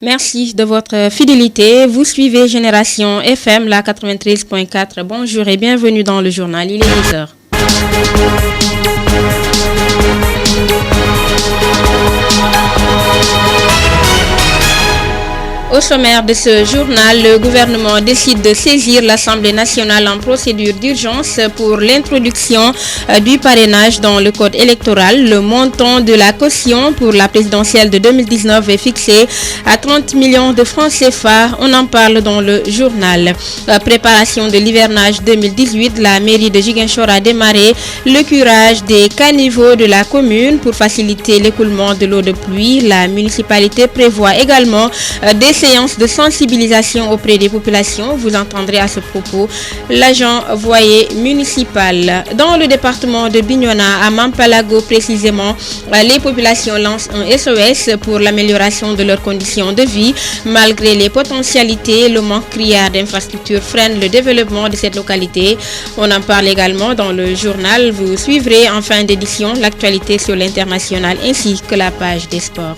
Merci de votre fidélité. Vous suivez Génération FM, la 93.4. Bonjour et bienvenue dans le journal. Il est 10h. Au sommaire de ce journal, le gouvernement décide de saisir l'Assemblée nationale en procédure d'urgence pour l'introduction du parrainage dans le code électoral. Le montant de la caution pour la présidentielle de 2019 est fixé à 30 millions de francs CFA. On en parle dans le journal. Préparation de l'hivernage 2018, la mairie de Ziguinchor a démarré le curage des caniveaux de la commune pour faciliter l'écoulement de l'eau de pluie. La municipalité prévoit également des séances de sensibilisation auprès des populations. Vous entendrez à ce propos l'agent voyer municipal. Dans le département de Bignona, à Mampalago précisément, les populations lancent un SOS pour l'amélioration de leurs conditions de vie. Malgré les potentialités, le manque criard d'infrastructures freine le développement de cette localité. On en parle également dans le journal. Vous suivrez en fin d'édition l'actualité sur l'international ainsi que la page des sports.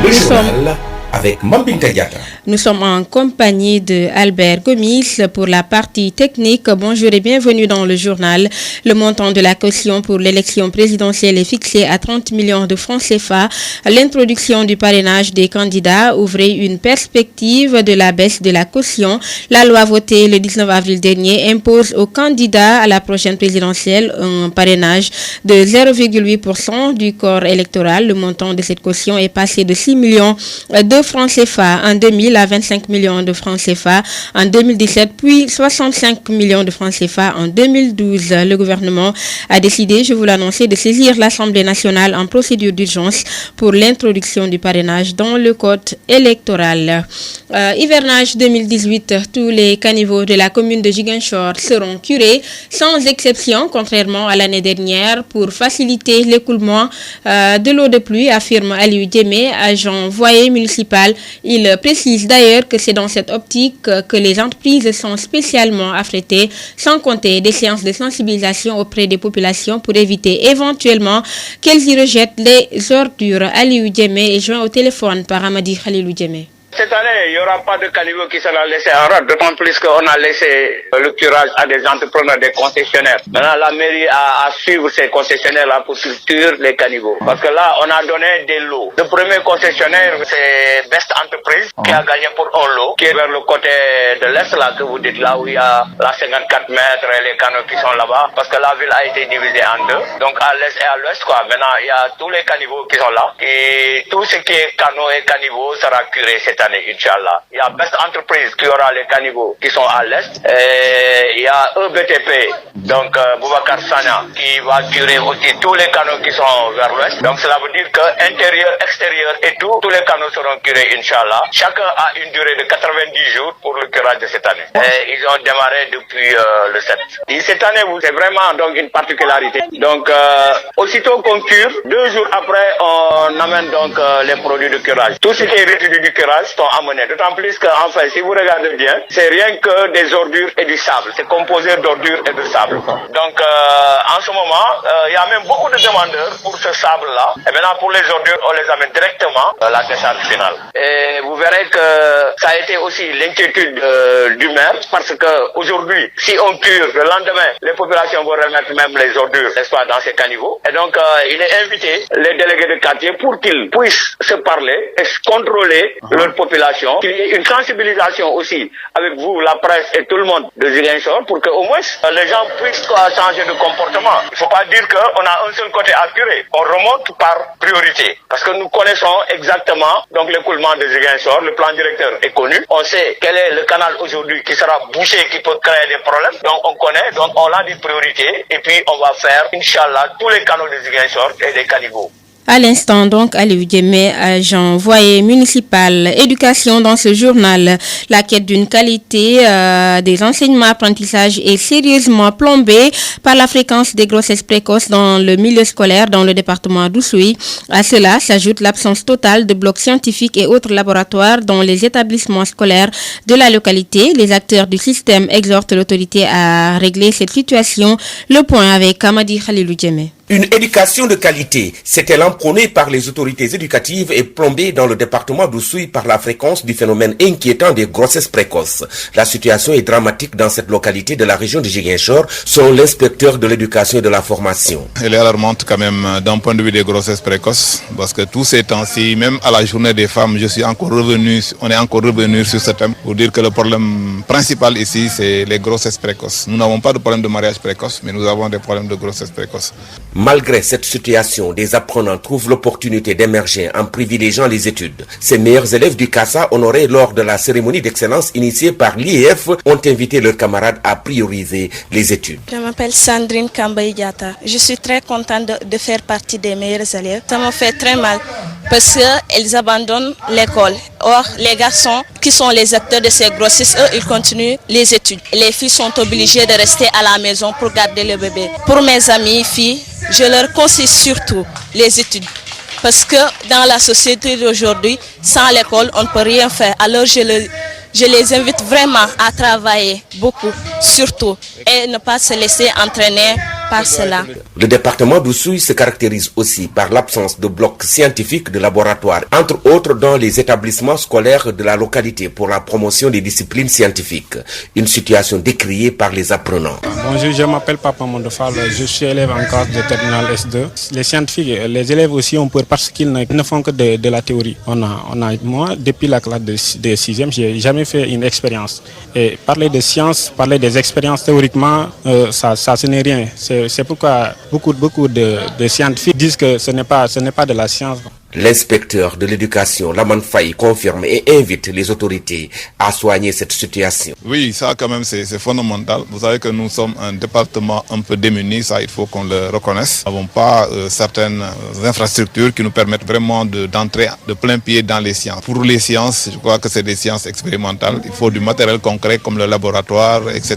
Le journal avec Mambinta Diatta. Nous sommes en compagnie de Albert Gomis pour la partie technique. Bonjour et bienvenue dans le journal. Le montant de la caution pour l'élection présidentielle est fixé à 30 millions de francs CFA. L'introduction du parrainage des candidats ouvrait une perspective de la baisse de la caution. La loi votée le 19 avril dernier impose aux candidats à la prochaine présidentielle un parrainage de 0,8% du corps électoral. Le montant de cette caution est passé de 6 millions de francs CFA en 2000 à 25 millions de francs CFA en 2017, puis 65 millions de francs CFA en 2012. Le gouvernement a décidé, je vous l'annonçais, de saisir l'Assemblée nationale en procédure d'urgence pour l'introduction du parrainage dans le code électoral. Hivernage 2018, tous les caniveaux de la commune de Ziguinchor seront curés, sans exception, contrairement à l'année dernière, pour faciliter l'écoulement de l'eau de pluie, affirme Aliou Djemé, agent voyer municipal. Il précise d'ailleurs que c'est dans cette optique que les entreprises sont spécialement affrétées, sans compter des séances de sensibilisation auprès des populations pour éviter éventuellement qu'elles y rejettent les ordures. Aliou Djemé est joint au téléphone par Amadi Khalilou Djemé. Cette année, il n'y aura pas de caniveau qui sera laissé en rade, d'autant plus qu'on a laissé le curage à des entrepreneurs, des concessionnaires. Maintenant, la mairie a à suivre ces concessionnaires-là pour structurer les caniveaux. Parce que là, on a donné des lots. Le premier concessionnaire, c'est Best Entreprise, qui a gagné pour un lot, qui est vers le côté de l'Est, là, que vous dites, là où il y a la 54 mètres et les canaux qui sont là-bas, parce que la ville a été divisée en deux. Donc, à l'Est et à l'Ouest, quoi. Maintenant, il y a tous les caniveaux qui sont là. Et tout ce qui est canaux et caniveaux sera curé cette année, Inch'Allah. Il y a Best Entreprise qui aura les caniveaux qui sont à l'Est. Et il y a EBTP, donc Boubacar Sana, qui va curer aussi tous les canaux qui sont vers l'Ouest. Donc cela veut dire que intérieur, extérieur et tout, tous les canaux seront curés, Inch'Allah. Chacun a une durée de 90 jours pour le curage de cette année. Et ils ont démarré depuis le 7. Et cette année, c'est vraiment donc une particularité. Donc, aussitôt qu'on cure, 2 jours après, on amène donc les produits de curage. Tout ce qui est résidu du curage sont amenés. D'autant plus que, enfin, si vous regardez bien, c'est rien que des ordures et du sable. C'est composé d'ordures et de sable. Donc, en ce moment, il y a même beaucoup de demandeurs pour ce sable-là. Et maintenant, pour les ordures, on les amène directement à la décharge finale. Et vous verrez que ça a été aussi l'inquiétude du maire, parce que aujourd'hui, si on cure le lendemain, les populations vont remettre même les ordures, n'est-ce pas, dans ces caniveaux. Et donc, il est invité les délégués de quartier pour qu'ils puissent se parler et contrôler leur population, qu'il y ait une sensibilisation aussi avec vous, la presse et tout le monde de Ziguinchor pour que au moins les gens puissent changer de comportement. Il ne faut pas dire qu'on a un seul côté à curer. On remonte par priorité parce que nous connaissons exactement donc l'écoulement de Ziguinchor. Le plan directeur est connu. On sait quel est le canal aujourd'hui qui sera bouché, qui peut créer des problèmes. Donc on connaît, donc on a des priorités et puis on va faire, Inch'Allah, tous les canaux de Ziguinchor et des caniveaux. À l'instant, donc, Aliou Djemé, agent envoyé municipal. Éducation dans ce journal. La quête d'une qualité des enseignements apprentissages est sérieusement plombée par la fréquence des grossesses précoces dans le milieu scolaire dans le département d'Oussouye. À cela s'ajoute l'absence totale de blocs scientifiques et autres laboratoires dans les établissements scolaires de la localité. Les acteurs du système exhortent l'autorité à régler cette situation. Le point avec Amadi Khalilou Djemé. Une éducation de qualité, c'est-elle prônée par les autorités éducatives et plombée dans le département d'Oussouye par la fréquence du phénomène inquiétant des grossesses précoces. La situation est dramatique dans cette localité de la région de Ziguinchor, selon l'inspecteur de l'éducation et de la formation. Elle est alarmante quand même d'un point de vue des grossesses précoces, parce que tous ces temps-ci, même à la journée des femmes, on est encore revenu sur ce thème pour dire que le problème principal ici, c'est les grossesses précoces. Nous n'avons pas de problème de mariage précoce, mais nous avons des problèmes de grossesse précoce. Malgré cette situation, des apprenants trouvent l'opportunité d'émerger en privilégiant les études. Ces meilleurs élèves du CASA, honorés lors de la cérémonie d'excellence initiée par l'IEF, ont invité leurs camarades à prioriser les études. Je m'appelle Sandrine Kambaïdiata. Je suis très contente de faire partie des meilleurs élèves. Ça me fait très mal parce qu'ils abandonnent l'école. Or, les garçons qui sont les acteurs de ces grossesses, eux, ils continuent les études. Les filles sont obligées de rester à la maison pour garder le bébé. Pour mes amies filles, je leur conseille surtout les études. Parce que dans la société d'aujourd'hui, sans l'école, on ne peut rien faire. Alors je les invite vraiment à travailler beaucoup, surtout, et ne pas se laisser entraîner par cela. Le département d'Oussouye se caractérise aussi par l'absence de blocs scientifiques de laboratoire, entre autres dans les établissements scolaires de la localité pour la promotion des disciplines scientifiques. Une situation décriée par les apprenants. Bonjour, je m'appelle Papa Mondofal, je suis élève en classe de terminale S2. Les scientifiques, les élèves aussi ont peur parce qu'ils ne font que de la théorie. Moi, depuis la classe de 6e, je n'ai jamais fait une expérience. Et parler de science, parler des expériences théoriquement, ce n'est rien. C'est pourquoi beaucoup de scientifiques disent que ce n'est pas de la science. L'inspecteur de l'éducation, Laman Faye, confirme et invite les autorités à soigner cette situation. Oui, ça quand même c'est fondamental. Vous savez que nous sommes un département un peu démuni, ça il faut qu'on le reconnaisse. Nous n'avons pas certaines infrastructures qui nous permettent vraiment d'entrer de plein pied dans les sciences. Pour les sciences, je crois que c'est des sciences expérimentales. Il faut du matériel concret comme le laboratoire, etc.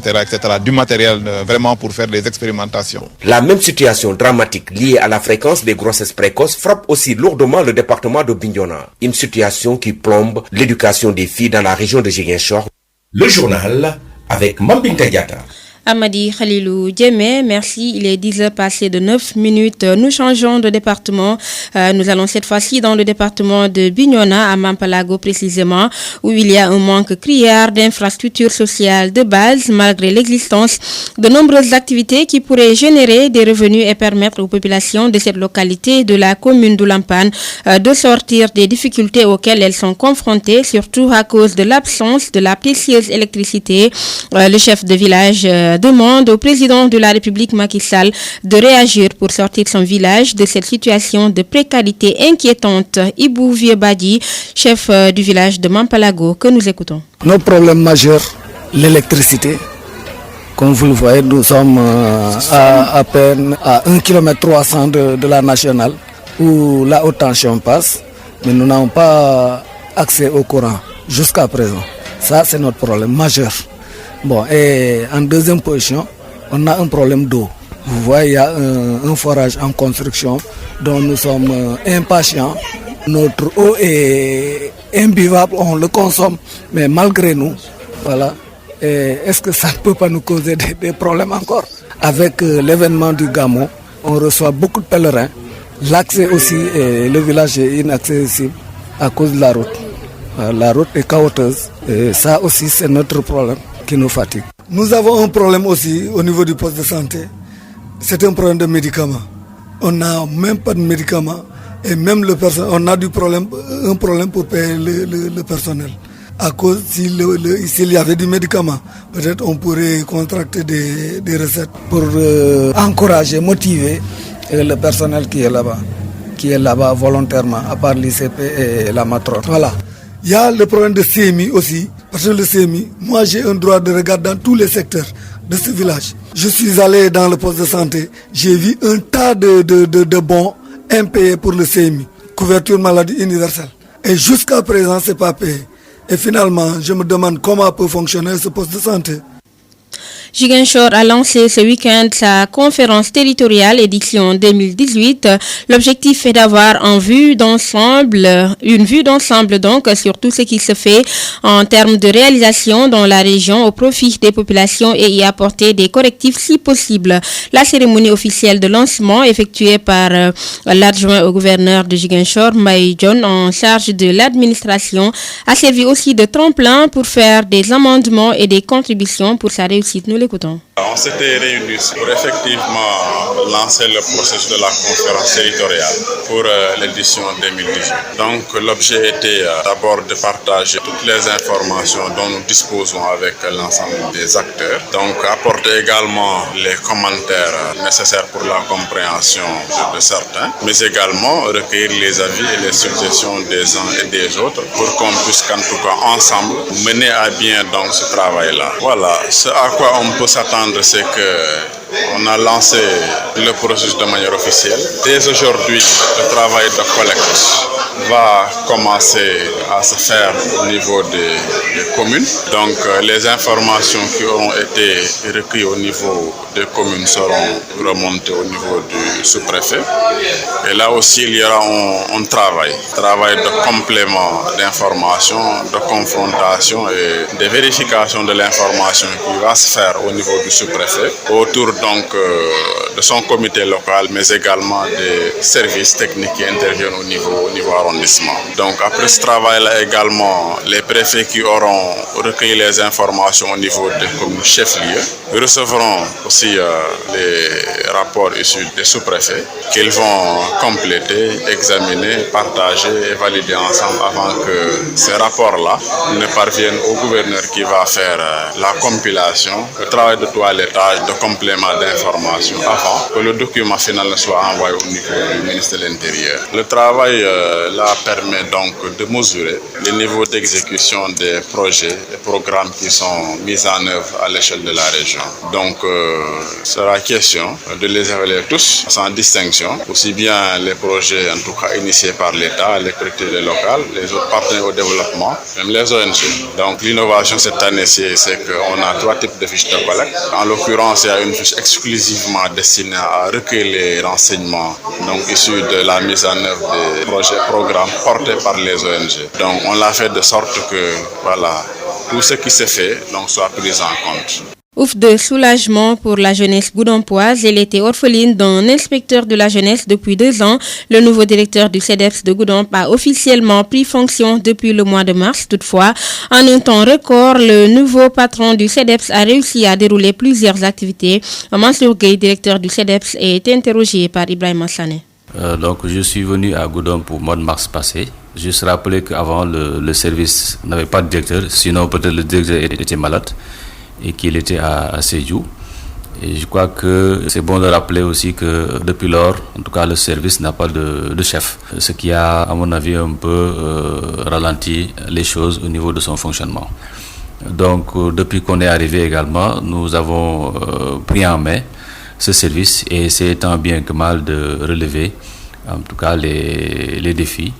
Du matériel vraiment pour faire des expérimentations. La même situation dramatique liée à la fréquence des grossesses précoces frappe aussi lourdement le département de Bignona, une situation qui plombe l'éducation des filles dans la région de Ziguinchor. Le journal avec Mambinta Diatta. Amadi Khalilou Djemé, merci. Il est 10h passé de 9 minutes. Nous changeons de département. Nous allons cette fois-ci dans le département de Bignona, à Mampalago précisément, où il y a un manque criard d'infrastructures sociales de base, malgré l'existence de nombreuses activités qui pourraient générer des revenus et permettre aux populations de cette localité de la commune d'Oulampan de sortir des difficultés auxquelles elles sont confrontées, surtout à cause de l'absence de la précieuse électricité. Le chef de village demande au président de la République Macky Sall de réagir pour sortir son village de cette situation de précarité inquiétante. Ibou Viebadi, chef du village de Mampalago, que nous écoutons. Nos problèmes majeurs, l'électricité. Comme vous le voyez, nous sommes à peine à 1,3 km de la nationale où la haute tension passe, mais nous n'avons pas accès au courant jusqu'à présent. Ça, c'est notre problème majeur. Bon, et en deuxième position, on a un problème d'eau. Vous voyez, il y a un forage en construction dont nous sommes impatients. Notre eau est imbuvable, on le consomme, mais malgré nous, voilà. Est-ce que ça ne peut pas nous causer des problèmes encore? Avec l'événement du Gamo, on reçoit beaucoup de pèlerins. L'accès aussi, le village est inaccessible à cause de la route. La route est chaotique et ça aussi c'est notre problème qui nous fatigue. Nous avons un problème aussi au niveau du poste de santé. C'est un problème de médicaments. On n'a même pas de médicaments et même le personnel, on a un problème pour payer le personnel. À cause, s'il y avait du médicament, peut-être on pourrait contracter des recettes pour encourager, motiver le personnel qui est là-bas volontairement, à part l'ICP et la matrone. Voilà. Il y a le problème de CMI aussi, parce que le CMI, moi j'ai un droit de regard dans tous les secteurs de ce village. Je suis allé dans le poste de santé, j'ai vu un tas de bons impayés pour le CMI, couverture maladie universelle. Et jusqu'à présent, ce n'est pas payé. Et finalement, je me demande comment peut fonctionner ce poste de santé. Ziguinchor a lancé ce week-end sa conférence territoriale édition 2018. L'objectif est d'avoir une vue d'ensemble donc sur tout ce qui se fait en termes de réalisation dans la région au profit des populations et y apporter des correctifs si possible. La cérémonie officielle de lancement effectuée par l'adjoint au gouverneur de Ziguinchor, Mbaye John, en charge de l'administration, a servi aussi de tremplin pour faire des amendements et des contributions pour sa réussite. Nous l'écoutons. On s'était réunis pour effectivement lancer le processus de la conférence territoriale pour l'édition 2018. Donc l'objet était d'abord de partager toutes les informations dont nous disposons avec l'ensemble des acteurs. Donc apporter également les commentaires nécessaires pour la compréhension de certains, mais également recueillir les avis et les suggestions des uns et des autres pour qu'on puisse en tout cas ensemble mener à bien donc ce travail-là. Voilà, ce à quoi on peut s'attendre, c'est que on a lancé le processus de manière officielle. Dès aujourd'hui, le travail de collecte va commencer à se faire au niveau des communes. Donc les informations qui auront été recueillies au niveau des communes seront remontées au niveau du sous-préfet. Et là aussi, il y aura un travail de complément d'information, de confrontation et de vérification de l'information qui va se faire au niveau du sous-préfet, autour donc de son comité local, mais également des services techniques qui interviennent au niveau arrondissement. Donc après ce travail-là également, les préfets qui auront recueilli les informations au niveau des communes chefs-lieux recevront aussi les rapports issus des sous-préfets qu'ils vont compléter, examiner, partager et valider ensemble avant que ces rapports-là ne parviennent au gouverneur qui va faire la compilation, le travail de toilettage, de complément d'information avant que le document final ne soit envoyé au niveau du ministère de l'Intérieur. Le travail là permet donc de mesurer le niveau d'exécution des projets et programmes qui sont mis en œuvre à l'échelle de la région. Donc, il sera question de les évaluer tous sans distinction, aussi bien les projets en tout cas initiés par l'État, les collectivités locales, les autres partenaires au développement, même les ONG. Donc, l'innovation cette année-ci, c'est qu'on a 3 types de fiches de collecte. En l'occurrence, il y a une fiche exclusivement destinée à recueillir les renseignements donc issus de la mise en œuvre des projets et programmes portés par les ONG. Donc, on l'a fait de sorte que, voilà, tout ce qui s'est fait donc, soit pris en compte. Ouf de soulagement pour la jeunesse goudompoise. Elle était orpheline d'un inspecteur de la jeunesse depuis 2 ans. Le nouveau directeur du CEDEPS de Goudomp a officiellement pris fonction depuis le mois de mars. Toutefois, en un temps record, le nouveau patron du CEDEPS a réussi à dérouler plusieurs activités. Mansour Gueye, directeur du CEDEPS, est interrogé par Ibrahim Sané. Donc je suis venu à Goudomp pour le mois de mars passé. Juste rappeler qu'avant le service n'avait pas de directeur, sinon peut-être le directeur était malade et qu'il était à Sédhiou. Et je crois que c'est bon de rappeler aussi que depuis lors, en tout cas le service n'a pas de chef, ce qui a à mon avis un peu ralenti les choses au niveau de son fonctionnement. Donc depuis qu'on est arrivé également, nous avons pris en main ce service et c'est tant bien que mal de relever en tout cas les défis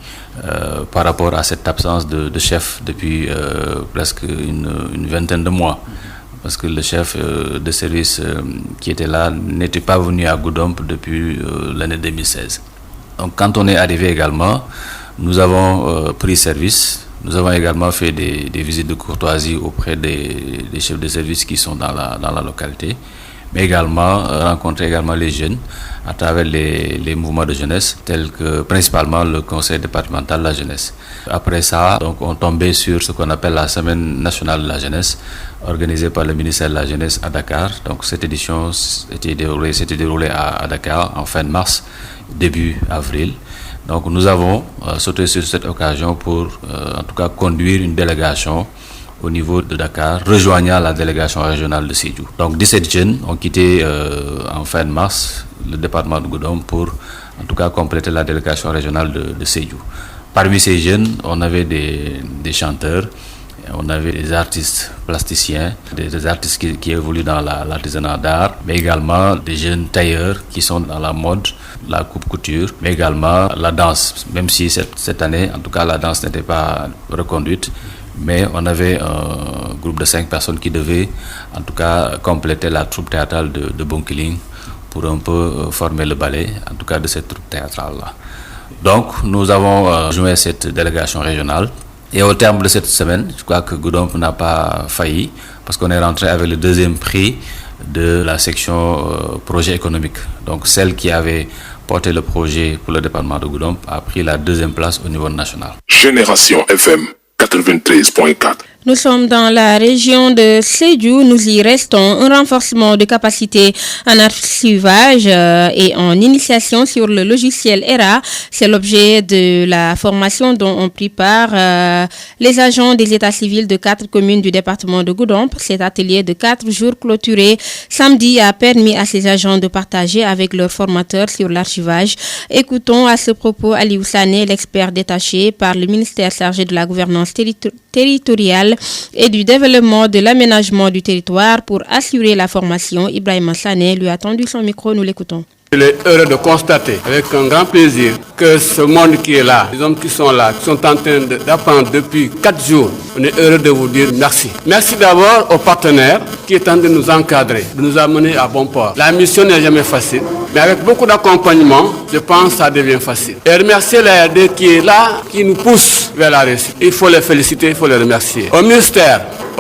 par rapport à cette absence de chef depuis presque une vingtaine de mois. Parce que le chef de service qui était là n'était pas venu à Goudomp depuis l'année 2016. Donc quand on est arrivé également, nous avons pris service. Nous avons également fait des visites de courtoisie auprès des chefs de service qui sont dans la localité, mais également rencontrer également les jeunes à travers les mouvements de jeunesse, tels que principalement le conseil départemental de la jeunesse. Après ça, donc, on tombait sur ce qu'on appelle la semaine nationale de la jeunesse, organisée par le ministère de la jeunesse à Dakar. Donc cette édition s'était déroulée à Dakar en fin de mars, début avril. Donc nous avons sauté sur cette occasion pour en tout cas conduire une délégation au niveau de Dakar, rejoignant la délégation régionale de Sédhiou. Donc 17 jeunes ont quitté en fin de mars le département de Goudomp pour en tout cas compléter la délégation régionale de Sédhiou. Parmi ces jeunes, on avait des chanteurs on avait des artistes plasticiens, des artistes qui évoluent dans l'artisanat d'art, mais également des jeunes tailleurs qui sont dans la mode, la coupe-couture, mais également la danse, même si cette année, en tout cas, la danse n'était pas reconduite. Mais on avait un groupe de 5 personnes qui devaient, en tout cas, compléter la troupe théâtrale de Bonkiling pour un peu former le ballet, en tout cas de cette troupe théâtrale-là. Donc, nous avons joint cette délégation régionale. Et au terme de cette semaine, je crois que Goudomp n'a pas failli, parce qu'on est rentré avec le 2e prix de la section projet économique. Donc, celle qui avait porté le projet pour le département de Goudomp a pris la 2e place au niveau national. Génération FM 93.4. Nous sommes dans la région de Sédhiou, nous y restons. Un renforcement de capacité en archivage et en initiation sur le logiciel ERA, c'est l'objet de la formation dont ont pris part les agents des états civils de 4 communes du département de Goudomp. Cet atelier de 4 jours clôturé samedi a permis à ces agents de partager avec leurs formateurs sur l'archivage. Écoutons à ce propos Aliou Sané, l'expert détaché par le ministère chargé de la gouvernance territoriale et du développement de l'aménagement du territoire pour assurer la formation. Ibrahima Sané lui a tendu son micro, nous l'écoutons. Il est heureux de constater avec un grand plaisir que ce monde qui est là, les hommes qui sont là, qui sont en train d'apprendre depuis 4 jours, on est heureux de vous dire merci. Merci d'abord aux partenaires qui est en train de nous encadrer, de nous amener à bon port. La mission n'est jamais facile, mais avec beaucoup d'accompagnement, je pense que ça devient facile. Et remercier l'ARD qui est là, qui nous pousse vers la réussite. Il faut les féliciter, il faut les remercier. Au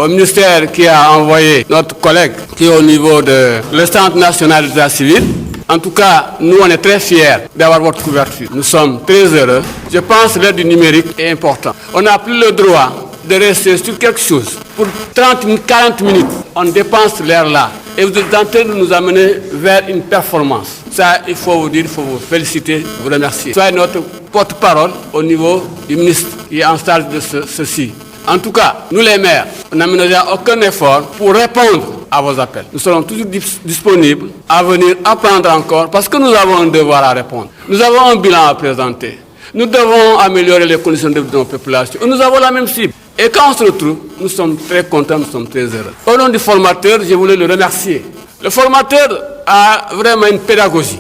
ministère qui a envoyé notre collègue qui est au niveau de l'Instance nationale d'état civil. En tout cas, nous, on est très fiers d'avoir votre couverture. Nous sommes très heureux. Je pense que l'aide du numérique est important. On n'a plus le droit de rester sur quelque chose. Pour 30 minutes, 40 minutes, on dépense l'air là. Et vous êtes en train de nous amener vers une performance. Ça, il faut vous dire, il faut vous féliciter, vous remercier. Soyez notre porte-parole au niveau du ministre qui est en charge de ceci. En tout cas, nous les maires, on n'a ménagé aucun effort pour répondre à vos appels. Nous serons toujours disponibles à venir apprendre encore parce que nous avons un devoir à répondre. Nous avons un bilan à présenter. Nous devons améliorer les conditions de vie de nos populations. Nous avons la même cible. Et quand on se retrouve, nous sommes très contents, nous sommes très heureux. Au nom du formateur, je voulais le remercier. Le formateur a vraiment une pédagogie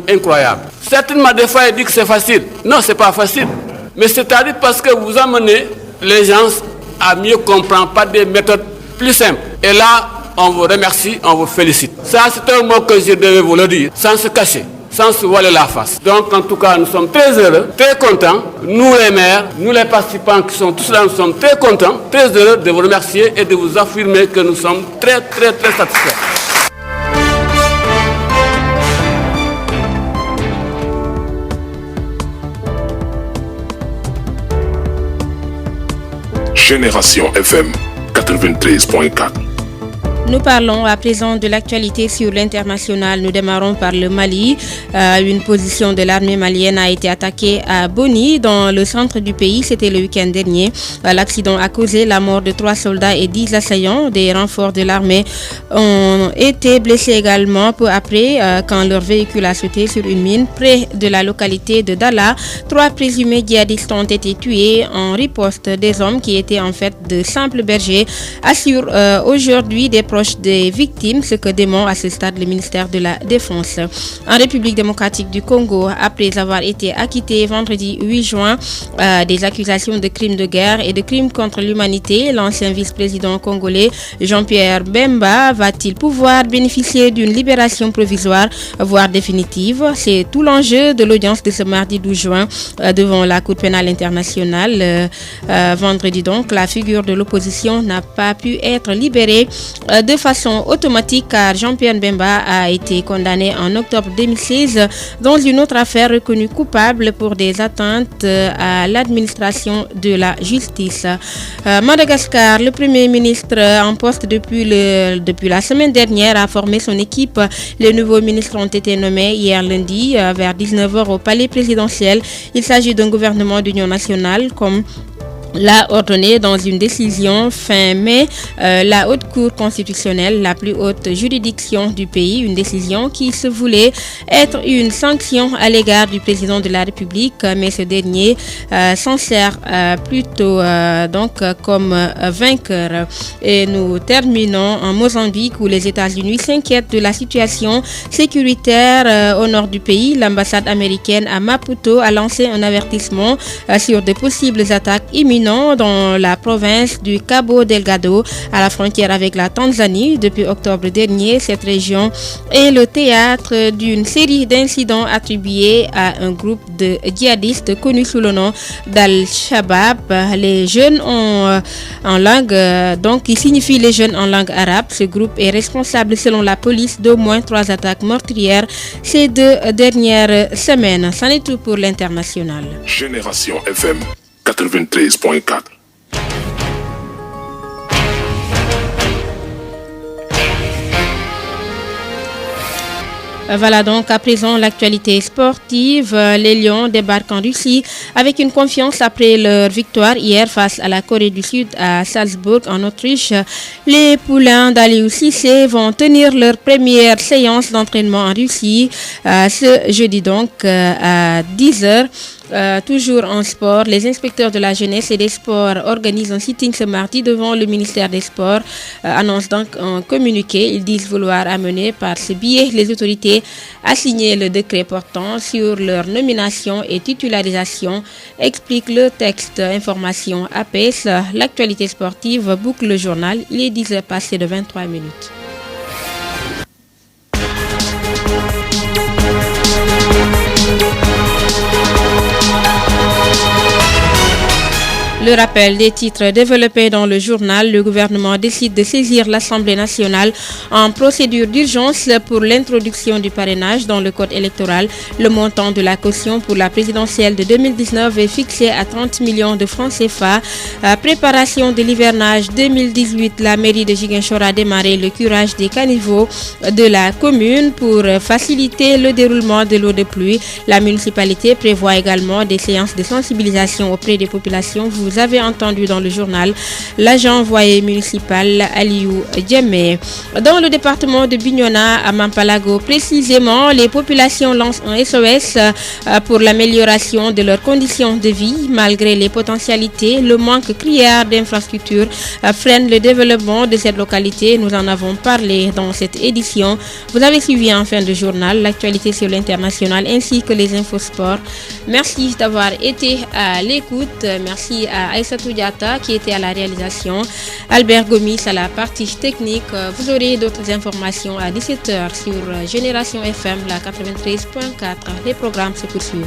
incroyable. Certainement, des fois, il dit que c'est facile. Non, ce n'est pas facile. Mais c'est-à-dire parce que vous amenez les gens à mieux comprendre par des méthodes plus simples. Et là, on vous remercie, on vous félicite. Ça, c'est un mot que je devais vous le dire, sans se cacher, sans se voiler la face. Donc, en tout cas, nous sommes très heureux, très contents. Nous, les maires, nous, les participants qui sont tous là, nous sommes très contents, très heureux de vous remercier et de vous affirmer que nous sommes très, très, très satisfaits. Génération FM 93.4. Nous parlons à présent de l'actualité sur l'international. Nous démarrons par le Mali. Une position de l'armée malienne a été attaquée à Boni, dans le centre du pays. C'était le week-end dernier. L'accident a causé la mort de 3 soldats et 10 assaillants. Des renforts de l'armée ont été blessés également peu après quand leur véhicule a sauté sur une mine près de la localité de Dala. 3 présumés djihadistes ont été tués en riposte. Des hommes qui étaient en fait de simples bergers assurent aujourd'hui des proches des victimes, ce que dément à ce stade le ministère de la Défense. En République démocratique du Congo, après avoir été acquitté vendredi 8 juin des accusations de crimes de guerre et de crimes contre l'humanité, l'ancien vice-président congolais Jean-Pierre Bemba va-t-il pouvoir bénéficier d'une libération provisoire, voire définitive? C'est tout l'enjeu de l'audience de ce mardi 12 juin devant la Cour pénale internationale. Vendredi donc, la figure de l'opposition n'a pas pu être libérée de façon automatique car Jean-Pierre Bemba a été condamné en octobre 2016 dans une autre affaire reconnue coupable pour des atteintes à l'administration de la justice. Madagascar, le premier ministre en poste depuis la semaine dernière a formé son équipe. Les nouveaux ministres ont été nommés hier lundi vers 19h au palais présidentiel. Il s'agit d'un gouvernement d'union nationale comme l'a ordonné dans une décision fin mai. La Haute Cour constitutionnelle, la plus haute juridiction du pays, une décision qui se voulait être une sanction à l'égard du président de la République, mais ce dernier s'en sert plutôt comme vainqueur. Et nous terminons en Mozambique où les États-Unis s'inquiètent de la situation sécuritaire au nord du pays. L'ambassade américaine à Maputo a lancé un avertissement sur de possibles attaques imminentes dans la province du Cabo Delgado, à la frontière avec la Tanzanie. Depuis octobre dernier, cette région est le théâtre d'une série d'incidents attribués à un groupe de djihadistes connu sous le nom d'Al-Shabaab. Les jeunes en langue, qui signifie les jeunes en langue arabe. Ce groupe est responsable, selon la police, d'au moins 3 attaques meurtrières ces 2 dernières semaines. C'en est tout pour l'international. Génération FM 93.4. Voilà donc à présent l'actualité sportive. Les Lions débarquent en Russie avec une confiance après leur victoire hier face à la Corée du Sud à Salzbourg en Autriche. Les poulains d'Aliou Cissé vont tenir leur première séance d'entraînement en Russie ce jeudi donc à 10h. Toujours en sport, les inspecteurs de la jeunesse et des sports organisent un sitting ce mardi devant le ministère des Sports, annonce donc un communiqué. Ils disent vouloir amener par ce biais les autorités à signer le décret portant sur leur nomination et titularisation, explique le texte. Information APS. L'actualité sportive boucle le journal. Il est 10h passé de 23 minutes. Le rappel des titres développés dans le journal, le gouvernement décide de saisir l'Assemblée nationale en procédure d'urgence pour l'introduction du parrainage dans le code électoral. Le montant de la caution pour la présidentielle de 2019 est fixé à 30 millions de francs CFA. Préparation de l'hivernage 2018, la mairie de Ziguinchor a démarré le curage des caniveaux de la commune pour faciliter le déroulement de l'eau de pluie. La municipalité prévoit également des séances de sensibilisation auprès des populations. Vous avez entendu dans le journal l'agent envoyé municipal Aliou Djemé. Dans le département de Bignona, à Mampalago précisément, les populations lancent un SOS pour l'amélioration de leurs conditions de vie. Malgré les potentialités, le manque criard d'infrastructures freine le développement de cette localité. Nous en avons parlé dans cette édition. Vous avez suivi en fin de journal l'actualité sur l'international ainsi que les infos sport. Merci d'avoir été à l'écoute. Merci à Aïssatou Diata qui était à la réalisation, Albert Gomis à la partie technique. Vous aurez d'autres informations à 17h sur Génération FM, la 93.4. Les programmes se poursuivent.